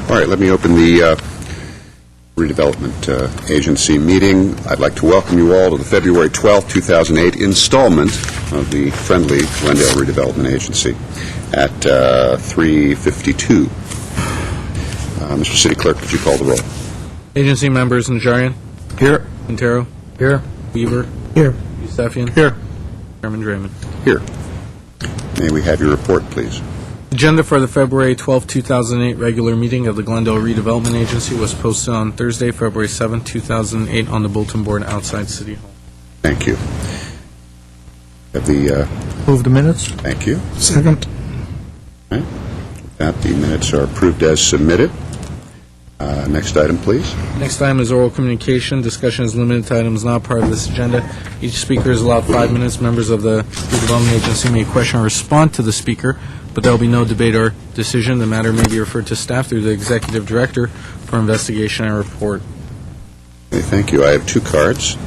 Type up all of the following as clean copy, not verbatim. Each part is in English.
All right, let me open the Redevelopment Agency meeting. I'd like to welcome you all to the February 12, 2008 installment of the friendly Glendale Redevelopment Agency at 3:52. Mr. City Clerk, could you call the roll? Agency members: Najarian. Here. Quintero. Here. Weaver. Here. Yusefian. Here. Chairman Draymond. Here. May we have your report, please? Agenda for the February 12, 2008 regular meeting of the Glendale Redevelopment Agency was posted on Thursday, February 7, 2008 on the bulletin board outside City Hall. Thank you. Have the Move the minutes. thank you. Second. All right. With that, the minutes are approved as submitted. Next item, please. Next item is oral communication. Discussion is limited to items not part of this agenda. Each speaker is allowed 5 minutes. Members of the Redevelopment Agency may question or respond to the speaker, but there will be no debate or decision. The matter may be referred to staff through the Executive Director for investigation and report. Okay, thank you. I have two cards.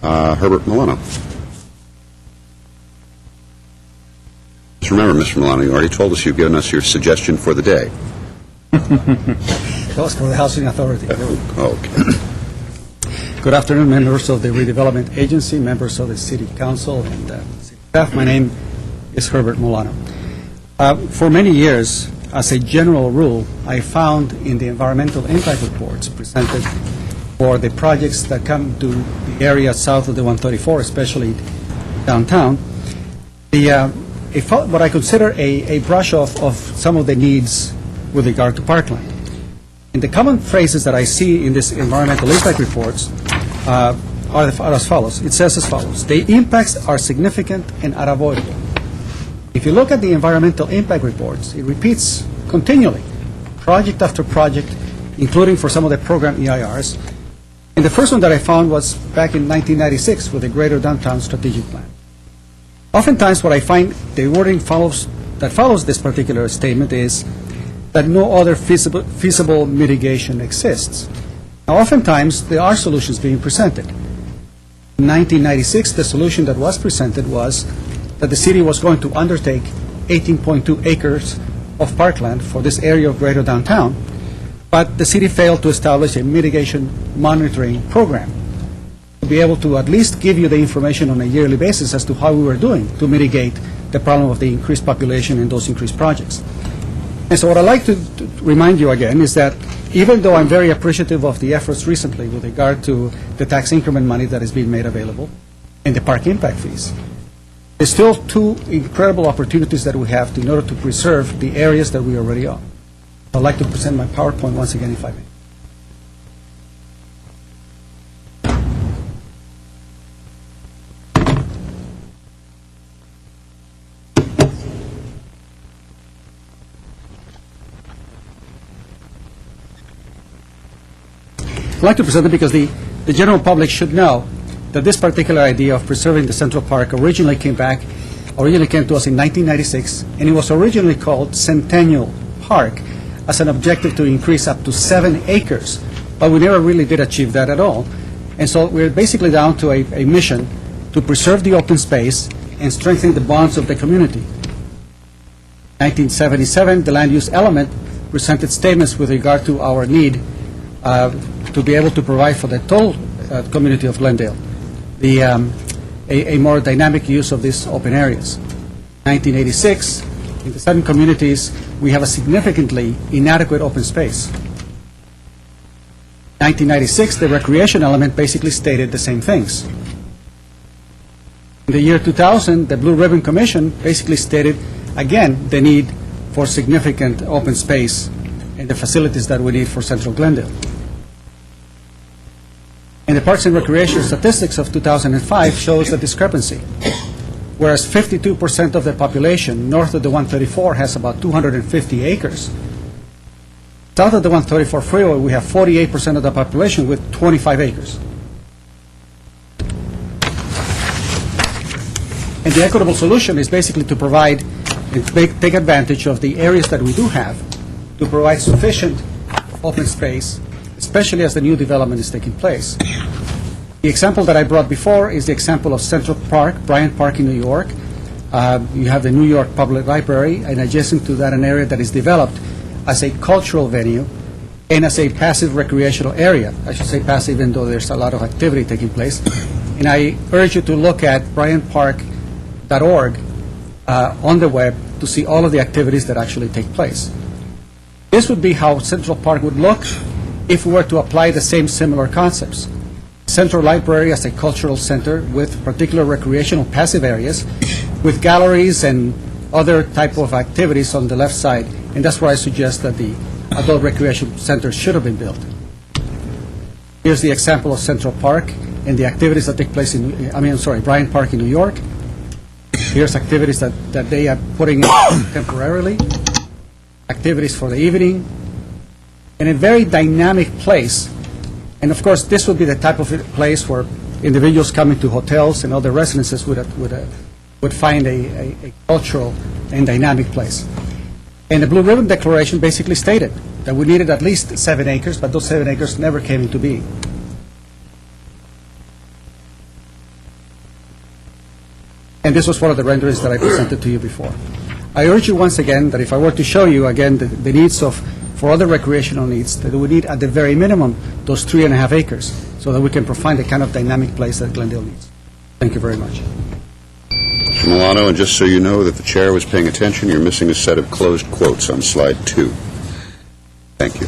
Herbert Milano. Just remember, Mr. Milano, you already told us you've given us your suggestion for the day. That was for the Housing Authority. Okay. Good afternoon, members of the Redevelopment Agency, members of the City Council, and city staff. My name is Herbert Milano. For many years, as a general rule, I found in the environmental impact reports presented for the projects that come to the area south of the 134, especially downtown, what I consider a brush off of some of the needs with regard to parkland. And the common phrases that I see in these environmental impact reports are as follows. It says as follows: the impacts are significant and unavoidable. If you look at the environmental impact reports, it repeats continually, project after project, including for some of the program EIRs. And the first one that I found was back in 1996 with the Greater Downtown Strategic Plan. Oftentimes what I find the wording that follows this particular statement is that no other feasible mitigation exists. Now, oftentimes, there are solutions being presented. In 1996, the solution that was presented was that the city was going to undertake 18.2 acres of parkland for this area of Greater Downtown, but the city failed to establish a mitigation monitoring program to be able to at least give you the information on a yearly basis as to how we were doing to mitigate the problem of the increased population and those increased projects. And so what I'd like to remind you again is that even though I'm very appreciative of the efforts recently with regard to the tax increment money that is being made available and the park impact fees, there's still two incredible opportunities that we have in order to preserve the areas that we already are. I'd like to present my PowerPoint once again, if I may. I'd like to present it because the general public should know that this particular idea of preserving the Central Park originally came to us in 1996, and it was originally called Centennial Park as an objective to increase up to 7 acres, but we never really did achieve that at all. And so we're basically down to a mission to preserve the open space and strengthen the bonds of the community. 1977, the land use element presented statements with regard to our need to be able to provide for the total community of Glendale a more dynamic use of these open areas. 1986, in the 7 communities, we have a significantly inadequate open space. 1996, the recreation element basically stated the same things. In the year 2000, the Blue Ribbon Commission basically stated, again, the need for significant open space and the facilities that we need for Central Glendale. And the Parks and Recreation statistics of 2005 shows the discrepancy. Whereas 52% of the population north of the 134 has about 250 acres, south of the 134 freeway we have 48% of the population with 25 acres. And the equitable solution is basically to provide and take advantage of the areas that we do have to provide sufficient open space, especially as the new development is taking place. The example that I brought before is the example of Central Park, Bryant Park in New York. You have the New York Public Library, and adjacent to that an area that is developed as a cultural venue and as a passive recreational area. I should say passive, even though there's a lot of activity taking place. And I urge you to look at bryantpark.org on the web to see all of the activities that actually take place. This would be how Central Park would look if we were to apply the same similar concepts. Central Library as a cultural center with particular recreational passive areas, with galleries and other type of activities on the left side, and that's where I suggest that the adult recreation center should have been built. Here's the example of Central Park and the activities that take place Bryant Park in New York. Here's activities that they are putting in temporarily, activities for the evening, in a very dynamic place. And of course, this would be the type of place where individuals coming to hotels and other residences would find a cultural and dynamic place. And the Blue Ribbon Declaration basically stated that we needed at least 7 acres, but those 7 acres never came into being. And this was one of the renderings that I presented to you before. I urge you once again that if I were to show you again the needs for other recreational needs, that we need at the very minimum those 3.5 acres so that we can provide the kind of dynamic place that Glendale needs. Thank you very much. Mr. Milano, and just so you know that the chair was paying attention, you're missing a set of closed quotes on slide 2. Thank you.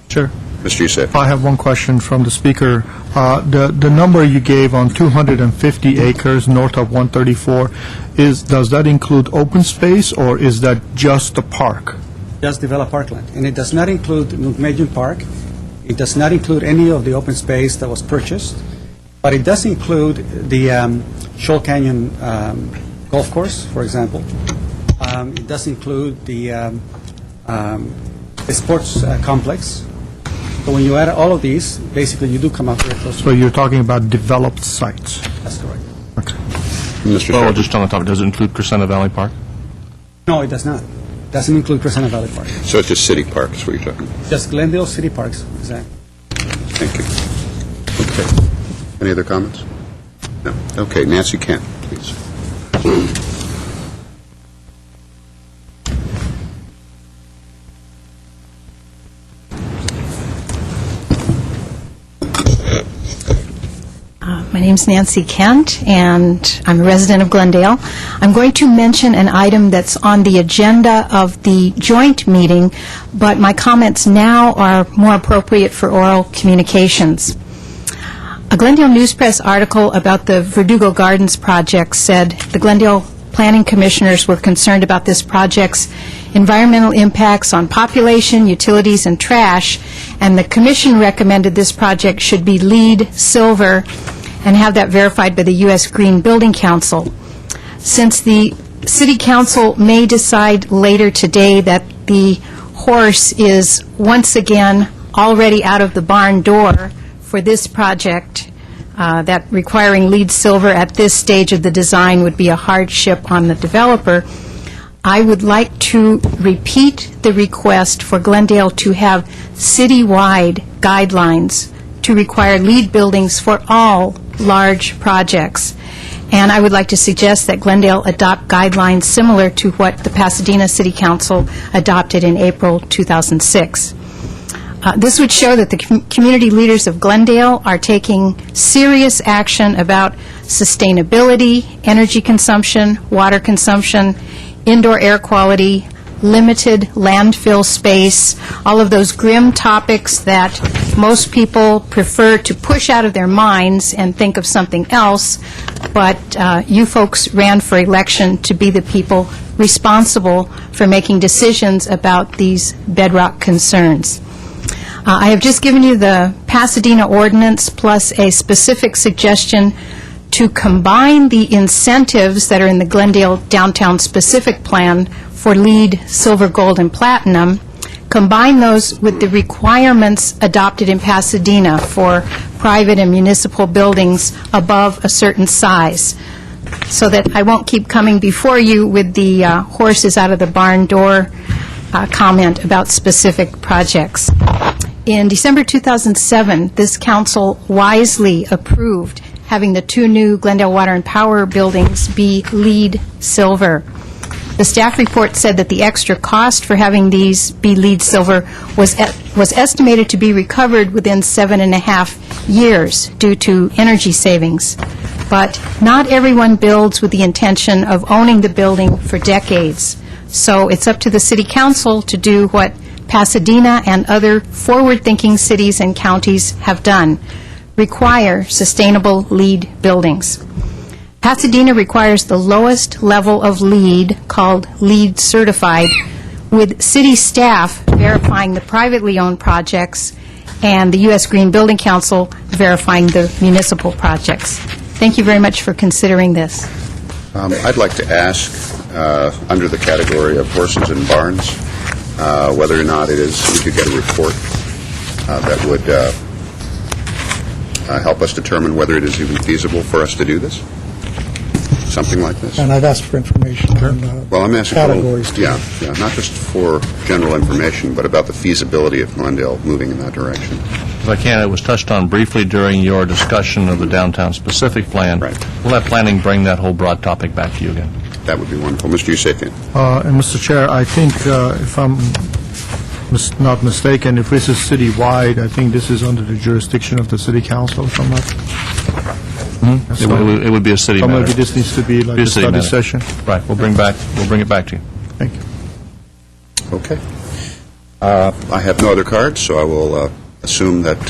Sure. Mr. Youssef. I have one question from the speaker. The number you gave on 250 acres north of 134, does that include open space, or is that just the park? Just develop parkland. And it does not include Nugmegan Park. It does not include any of the open space that was purchased. But it does include the Shoal Canyon Golf Course, for example. It does include the sports complex. So when you add all of these, basically you do come up very close. So you're talking about developed sites? That's correct. Okay. Mr. Well, Shepard. just on the top, does it include Crescenta Valley Park? No, it does not. It doesn't include Crescenta Valley Park. So it's just city park is what you're talking about. Just Glendale City Parks, exactly. Thank you. Okay. Any other comments? No. Okay, Nancy Kent, please. My name's Nancy Kent, and I'm a resident of Glendale. I'm going to mention an item that's on the agenda of the joint meeting, but my comments now are more appropriate for oral communications. A Glendale News Press article about the Verdugo Gardens project said the Glendale Planning Commissioners were concerned about this project's environmental impacts on population, utilities, and trash, and the Commission recommended this project should be LEED Silver and have that verified by the U.S. Green Building Council. Since the City Council may decide later today that the horse is once again already out of the barn door for this project, that requiring LEED Silver at this stage of the design would be a hardship on the developer, I would like to repeat the request for Glendale to have citywide guidelines to require LEED buildings for all large projects. And I would like to suggest that Glendale adopt guidelines similar to what the Pasadena City Council adopted in April 2006. This would show that the community leaders of Glendale are taking serious action about sustainability, energy consumption, water consumption, indoor air quality, limited landfill space, all of those grim topics that most people prefer to push out of their minds and think of something else, but you folks ran for election to be the people responsible for making decisions about these bedrock concerns. I have just given you the Pasadena ordinance plus a specific suggestion to combine the incentives that are in the Glendale Downtown Specific Plan for LEED, Silver, Gold, and Platinum, combine those with the requirements adopted in Pasadena for private and municipal buildings above a certain size, so that I won't keep coming before you with the horses out of the barn door comment about specific projects. In December 2007, this council wisely approved having the 2 new Glendale Water and Power buildings be LEED Silver. The staff report said that the extra cost for having these be LEED silver was estimated to be recovered within 7.5 years due to energy savings. But not everyone builds with the intention of owning the building for decades. So it's up to the City Council to do what Pasadena and other forward-thinking cities and counties have done, require sustainable LEED buildings. Pasadena requires the lowest level of LEED, called LEED certified, with city staff verifying the privately owned projects and the U.S. Green Building Council verifying the municipal projects. Thank you very much for considering this. I'd like to ask, under the category of horses and barns, whether or not it is, we could get a report that would help us determine whether it is even feasible for us to do this? Something like this? And I've asked for information on Well, I'm asking categories, too. Yeah, not just for general information, but about the feasibility of Glendale moving in that direction. If I can, it was touched on briefly during your discussion of the downtown-specific plan. Right. We'll have planning bring that whole broad topic back to you again. That would be wonderful. Mr. Yusefian? And Mr. Chair, I think, if I'm not mistaken, if this is citywide, I think this is under the jurisdiction of the City Council, if I'm not... It would be a city So matter. maybe this needs to be like Be a a city study matter. session. Right, we'll bring it back to you. Thank you. Okay. I have no other cards, so I will assume that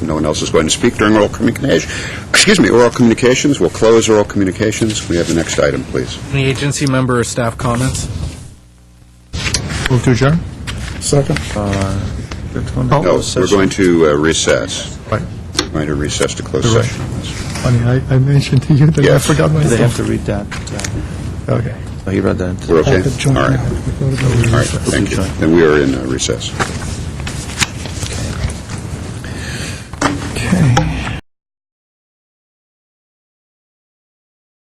no one else is going to speak during oral communication. Excuse me, oral communications. We'll close oral communications. Can we have the next item, please? Any agency member or staff comments? Move to adjourn? Second. No, we're going to recess. Right. We're going to recess to close Right. session on this. Funny, I mentioned to you that I Yes. forgot They have myself. to read that. Okay. So he read that. We're okay? The joint All right. matter. All right, thank you. Then we are in recess.